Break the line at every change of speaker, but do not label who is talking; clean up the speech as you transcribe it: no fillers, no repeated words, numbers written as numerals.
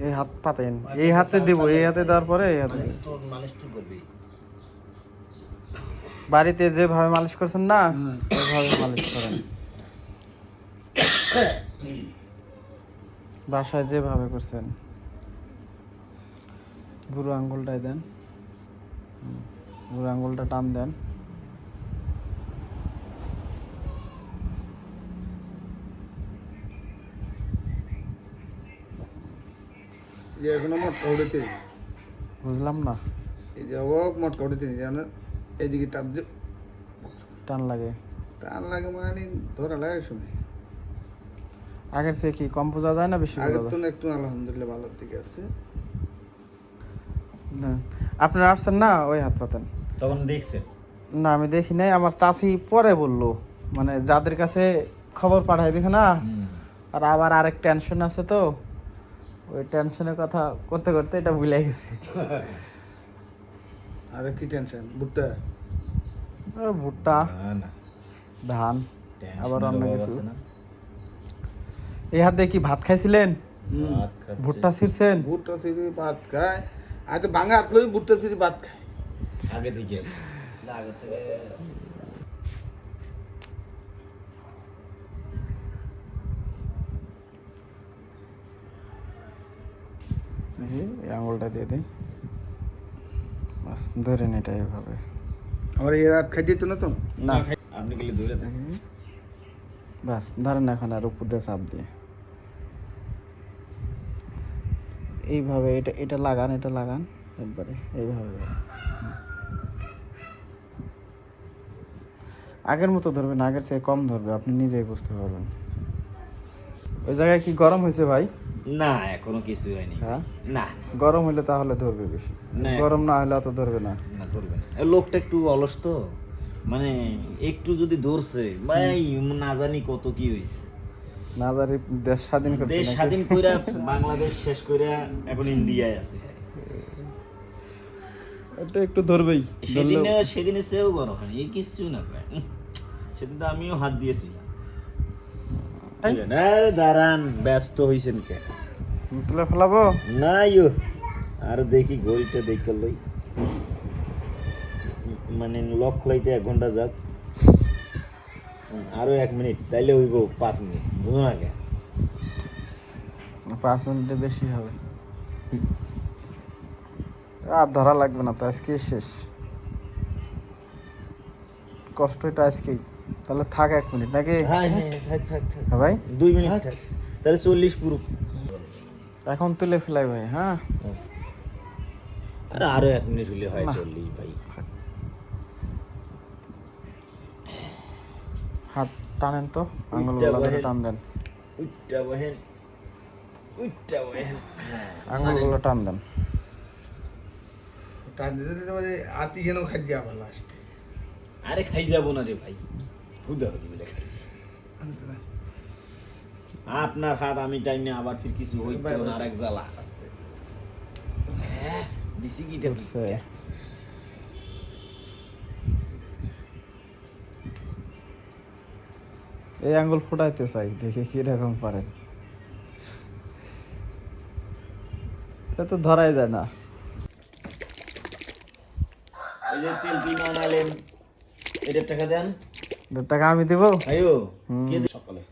এই হাত পাতেন, এই হাতে দিব, এই হাতে দেওয়ার পরে এই হাতে
তোর মালিশ তুই করবি
বাড়িতে যেভাবে মালিশ করছেন না ওইভাবে মালিশ করেন, বাসায় যেভাবে করছেন। বুড়ো আঙ্গুলটাই দেন, বুড়ো আঙ্গুলটা টান দেন।
যে এখনো মটকা উঠেতে
বুঝলাম না,
এই যে ও মটকা উঠেতে জানো, এইদিকে টাপ দিয়ে
টান লাগে।
টান লাগে মানে ধরা লাগে শুনে।
আগের চেয়ে কি কম বোঝা যায় না বেশি বোঝা
আগের
যায়?
তো একটু আলহামদুলিল্লাহ ভালোর দিকে আছে।
না, আপনারা আসছেন না ওই হাত পাতেন।
তখন দেখছেন
না আমি দেখি নাই, আমার চাচি পরে বললো, মানে যাদের কাছে খবর পাঠাই দিছে না, আর আবার আরেক টেনশন আছে তো, ওই টেনশনের কথা করতে করতে এটা ভুলে গেছি।
আরে কি টেনশন ভুট্টা?
ভুট্টা,
না
ধান, আবার অন্য
টেনশনের অভাব
কিছু।
আছে না?
এই হাতে কি ভাত খাইছিলেন?
ভাত খাচ্ছে।
ভুট্টা ছিঁড়ছেন?
ভুট্টা সিরি ভাত খায়, আর তো ভাঙা হাত লই ভুট্টা সিরি ভাত খায়।
আগে থেকে আগে থেকে
এই আঙুলটা দিয়ে দিই, বাস ধরেন এটা এভাবে।
আমার এই রাত খাই যেত না তো।
না
আপনি গেলে ধরে থাকেন।
বাস ধরেন এখন, আর উপর দিয়ে চাপ দিয়ে এইভাবে এটা এটা লাগান, এটা লাগান একবারে এইভাবে। আগের মতো ধরবে না, আগের চেয়ে কম ধরবে, আপনি নিজেই বুঝতে পারবেন। ওই জায়গায় কি গরম হয়েছে ভাই?
না এখনো কিছু হয়নি।
হ্যাঁ
না
গরম হলে তাহলে ধরবে বেশি,
না,
গরম না হলে অত ধরবে না।
না ধরবে না। লোকটা একটু অলস তো, মানে একটু যদি ধরছে ভাই না জানি কত কি হয়েছে।
না জানি দেশ স্বাধীন করছে
দেশ
নাকি?
স্বাধীন কইরা বাংলাদেশ শেষ কইরা এখন ইন্ডিয়ায় আছে।
এটা একটু ধরবেই।
সেদিনে সেও গরম হয়নি, এই কিছু না ভাই। সেদিন তো আমিও হাত দিয়েছিলাম। আরে দাঁড়ান, ব্যস্ত হয়েছেন কে?
তুলে ফেলাবো?
না ইয়ো, আর দেখি ঘড়িটা দেখে লই, মানে লক লাইতে 1 ঘন্টা যাক, আরো 1 মিনিট তাইলে হইব 5 মিনিট, বুঝো না কে?
5 মিনিটে বেশি হবে। আর ধরা লাগবে না তো, আজকে শেষ কষ্ট, এটা আজকেই। তাহলে থাক 1 মিনিট নাকি?
হ্যাঁ হ্যাঁ থাক থাক থাক,
হ্যাঁ ভাই
2 মিনিট থাক, তাহলে 40 পুরো।
এখন তুলে ফেলাই ভাই। হ্যাঁ
আরে আরো 1 মিনিট হইলে হয়
না।
40 ভাই।
হাত টানেন তো, আঙুলগুলো ধরে টান দেন,
উইটা বহেন, উইটা বহেন, হ্যাঁ
আঙুলগুলো টান দেন।
টান দিতে দিতে মানে আতি যেন খাই দিয়া আবার লাস্টে।
আরে খাই যাবো না রে ভাই, হুদা হুদি বলে খাই। আপনার হাত আমি চাই না আবার ফির কিছু হইতে না, আরেক জ্বালা। হ্যাঁ দিছি কিটা
উঠছে। এই আঙ্গুল ফুটাইতে চাই, দেখি কিরকম পারেন। এটা তো ধরাই যায় না।
এই যে তেল কিনে আনালেন, এটার টাকা দেন।
1.5 টাকা আমি দিব।
আয়ো
হুম।
কে সকালে